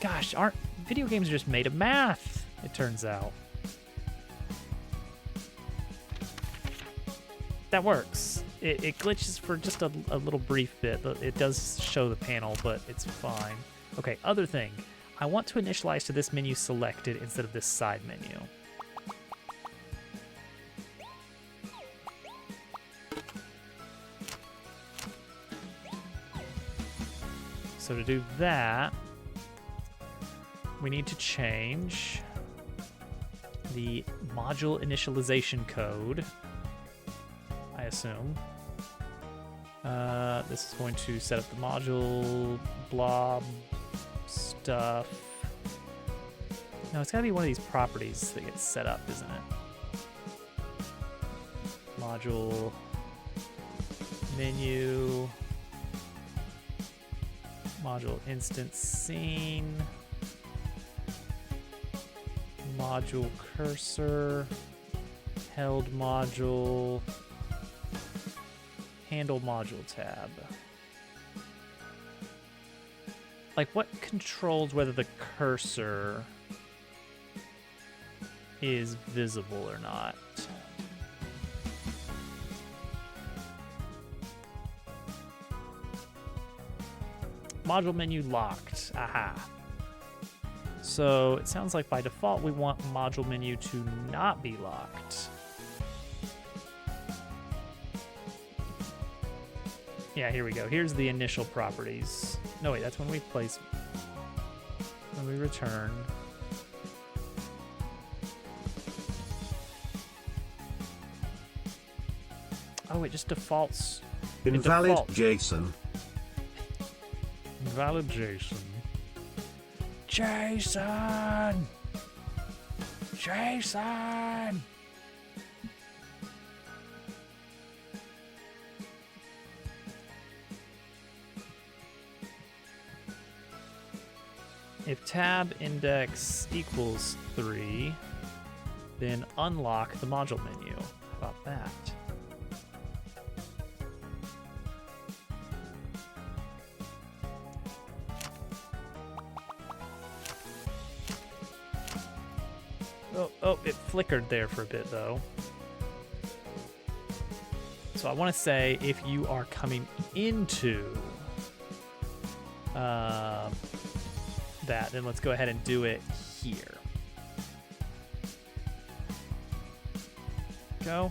[SPEAKER 1] Gosh, video games are just made of math, it turns out. That works. It glitches for just a little brief bit. It does show the panel, but it's fine. Okay, other thing. I want to initialize to this menu selected instead of this side menu. So to do that, we need to change the module initialization code, I assume. This is going to set up the module blob stuff. No, it's gotta be one of these properties that gets set up, isn't it? Module menu, module instance scene, module cursor, held module, handle module tab. Like, what controls whether the cursor is visible or not? Module menu locked. Aha. So it sounds like by default we want module menu to not be locked. Yeah, here we go. Here's the initial properties. No, wait, that's when we place, when we return. Oh, it just defaults.
[SPEAKER 3] Invalid
[SPEAKER 1] defaults.
[SPEAKER 3] JSON.
[SPEAKER 1] Invalid JSON. Jason! Jason! If tab index equals 3, then unlock the module menu. How about that? Oh, it flickered there for a bit, though. So I want to say if you are coming into that, then let's go ahead and do it here. Go.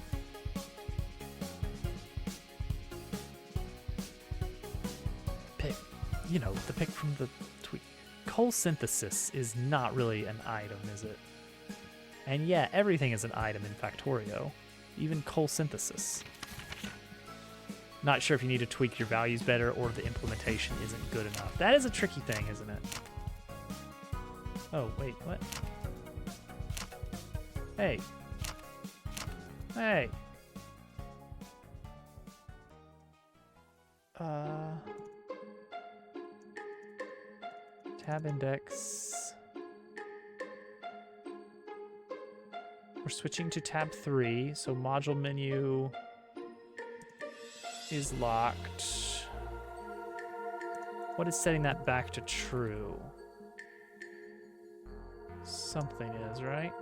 [SPEAKER 1] Pick, you know, the pick from the tweet. Coal synthesis is not really an item, is it? And yeah, everything is an item in Factorio, even coal synthesis. Not sure if you need to tweak your values better or the implementation isn't good enough. That is a tricky thing, isn't it? Oh, wait, what? Hey. Hey. Tab index. We're switching to tab 3, so module menu is locked. What is setting that back to true? Something is, right?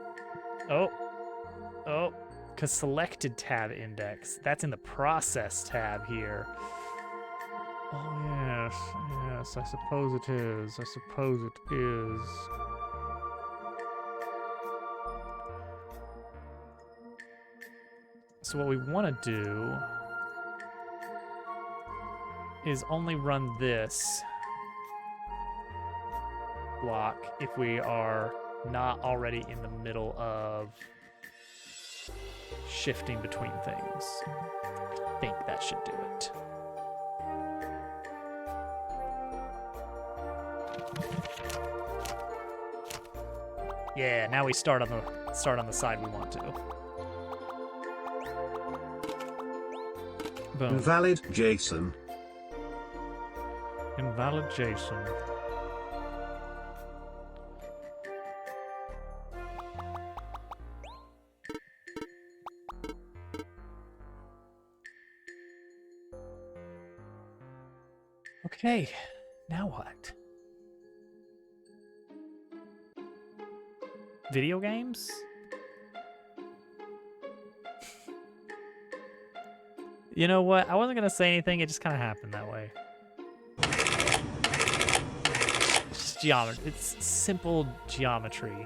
[SPEAKER 1] Oh, because selected tab index. That's in the process tab here. Oh, yes, I suppose it is. I suppose it is. So what we want to do is only run this block if we are not already in the middle of shifting between things. I think that should do it. Yeah, now we start on the side we want to. Boom.
[SPEAKER 3] Invalid JSON.
[SPEAKER 1] Invalid JSON. Okay, now what? Video games? You know what? I wasn't gonna say anything, it just kind of happened that way. It's just geometry. It's simple geometry.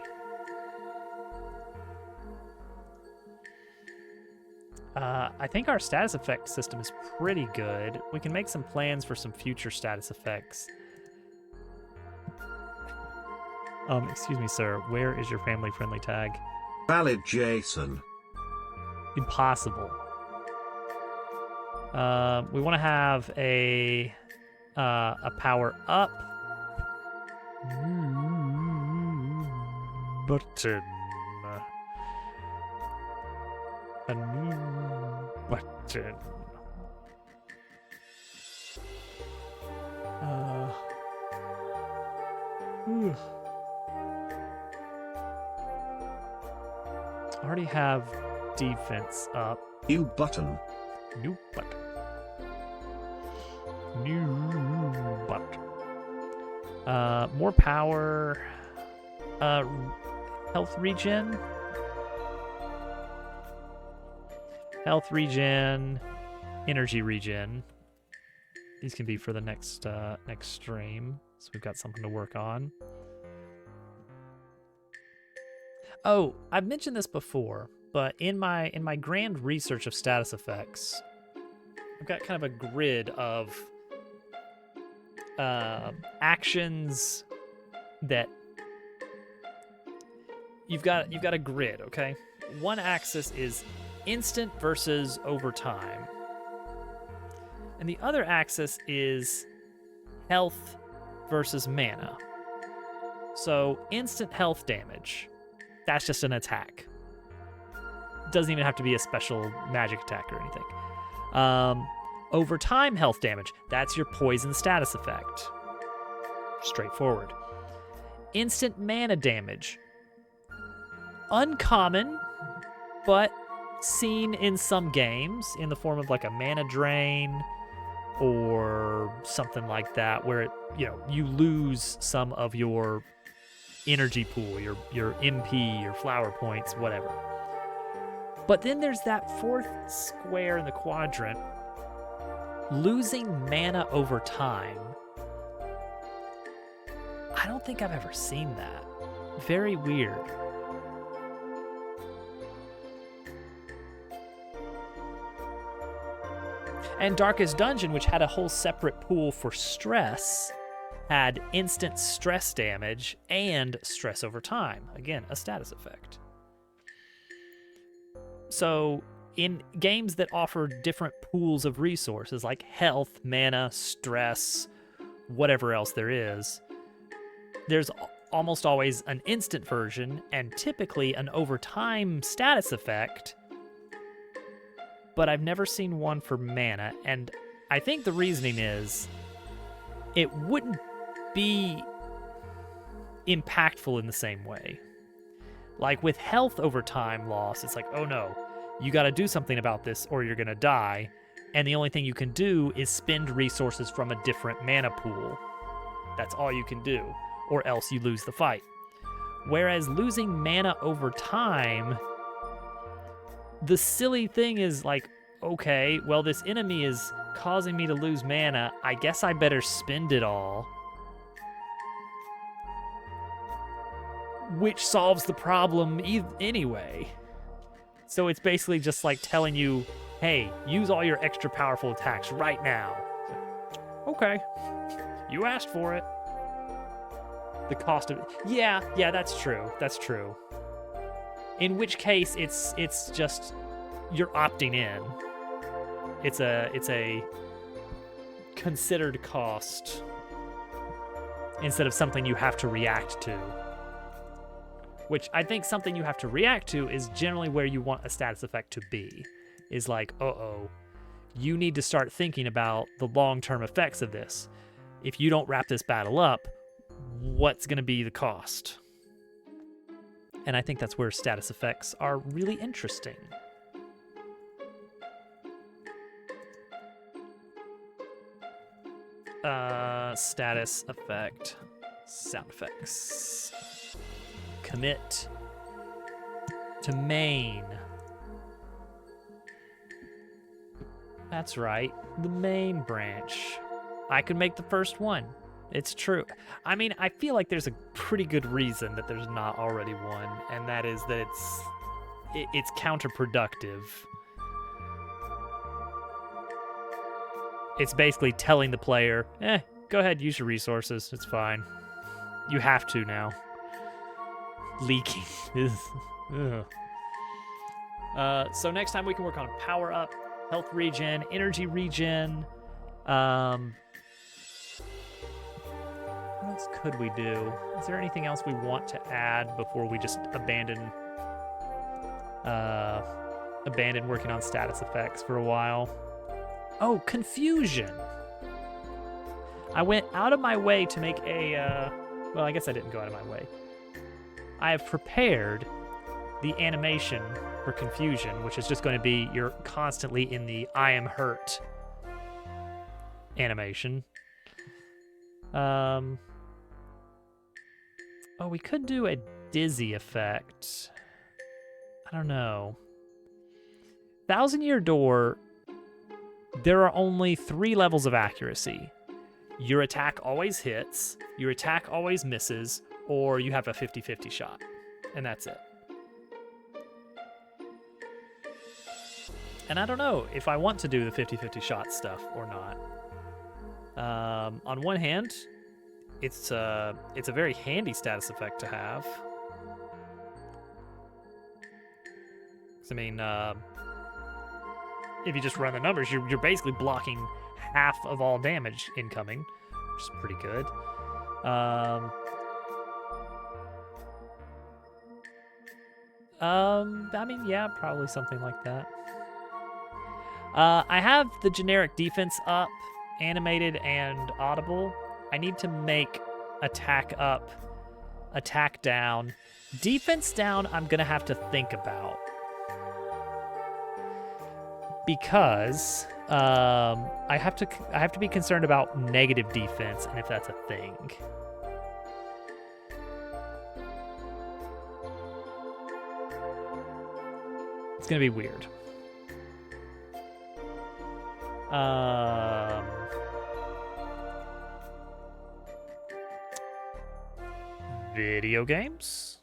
[SPEAKER 1] I think our status effect system is pretty good. We can make some plans for some future status effects. Excuse me, sir. Where is your family-friendly tag?
[SPEAKER 3] Valid JSON.
[SPEAKER 1] Impossible. We want to have a power up button. A new button. I already have defense up.
[SPEAKER 3] New button.
[SPEAKER 1] New button. New button. More power. Health regen. Health regen. Energy regen. These can be for the next stream, so we've got something to work on. Oh, I've mentioned this before, but in my grand research of status effects, I've got kind of a grid of actions that you've got a grid, okay? One axis is instant versus over time. And the other axis is health versus mana. So instant health damage, that's just an attack. Doesn't even have to be a special magic attack or anything. Over time health damage, that's your poison status effect. Straightforward. Instant mana damage. Uncommon, but seen in some games in the form of like a mana drain or something like that, where it, you lose some of your energy pool, your MP, your flower points, whatever. But then there's that fourth square in the quadrant, losing mana over time. I don't think I've ever seen that. Very weird. And Darkest Dungeon, which had a whole separate pool for stress, had instant stress damage and stress over time. Again, a status effect. So in games that offer different pools of resources like health, mana, stress, whatever else there is, there's almost always an instant version and typically an overtime status effect, but I've never seen one for mana, and I think the reasoning is it wouldn't be impactful in the same way. Like with health over time loss, it's like, oh no, you got to do something about this or you're going to die, and the only thing you can do is spend resources from a different mana pool. That's all you can do, or else you lose the fight. Whereas losing mana over time, the silly thing is like, okay, well, this enemy is causing me to lose mana. I guess I better spend it all. Which solves the problem anyway. So it's basically just like telling you, hey, use all your extra powerful attacks right now. Okay, you asked for it. The cost of it. Yeah, that's true. That's true. In which case, it's just you're opting in. It's a considered cost instead of something you have to react to. Which I think something you have to react to is generally where you want a status effect to be. Is like, you need to start thinking about the long-term effects of this. If you don't wrap this battle up, what's going to be the cost? And I think that's where status effects are really interesting. Status effect, sound effects. Commit to main. That's right, the main branch. I could make the first one. It's true. I mean, I feel like there's a pretty good reason that there's not already one, and that is that it's counterproductive. It's basically telling the player, go ahead, use your resources. It's fine. You have to now. Leaking. So next time we can work on power up, health regen, energy regen. What else could we do? Is there anything else we want to add before we just abandon working on status effects for a while? Oh, confusion. I went out of my way to make well, I guess I didn't go out of my way. I have prepared the animation for confusion, which is just going to be you're constantly in the I am hurt animation. Oh, we could do a dizzy effect. I don't know. Thousand Year Door there are only 3 levels of accuracy. Your attack always hits, your attack always misses, or you have a 50-50 shot. And that's it. And I don't know if I want to do the 50-50 shot stuff or not. On one hand, it's a very handy status effect to have. 'Cause, I mean, if you just run the numbers, you're basically blocking half of all damage incoming, which is pretty good. I mean, yeah, probably something like that. I have the generic defense up, animated and audible. I need to make attack up, attack down. Defense down, I'm gonna have to think about. Because I have to be concerned about negative defense and if that's a thing. It's gonna be weird. Video games?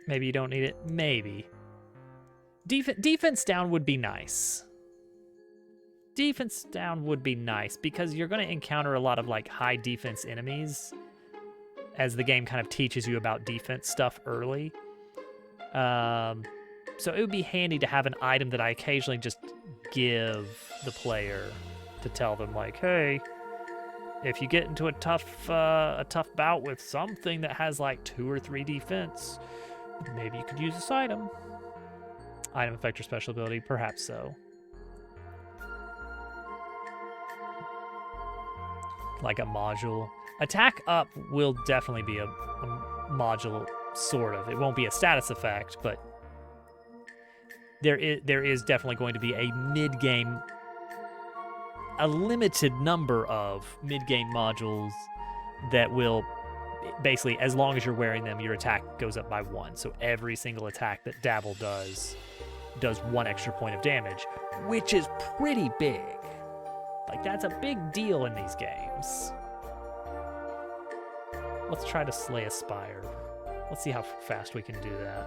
[SPEAKER 1] Maybe you don't need it. Maybe. Defense down would be nice. Defense down would be nice because you're going to encounter a lot of like high defense enemies as the game kind of teaches you about defense stuff early. So it would be handy to have an item that I occasionally just give the player to tell them like, hey, if you get into a tough bout with something that has like 2 or 3 defense, maybe you could use this item. Item effect or special ability, perhaps so. Like a module. Attack up will definitely be a module, sort of. It won't be a status effect, but there is definitely going to be a mid-game, a limited number of mid-game modules that will basically, as long as you're wearing them, your attack goes up by 1. So every single attack that Dabble does 1 extra point of damage, which is pretty big. Like, that's a big deal in these games. Let's try to slay a spire. Let's see how fast we can do that.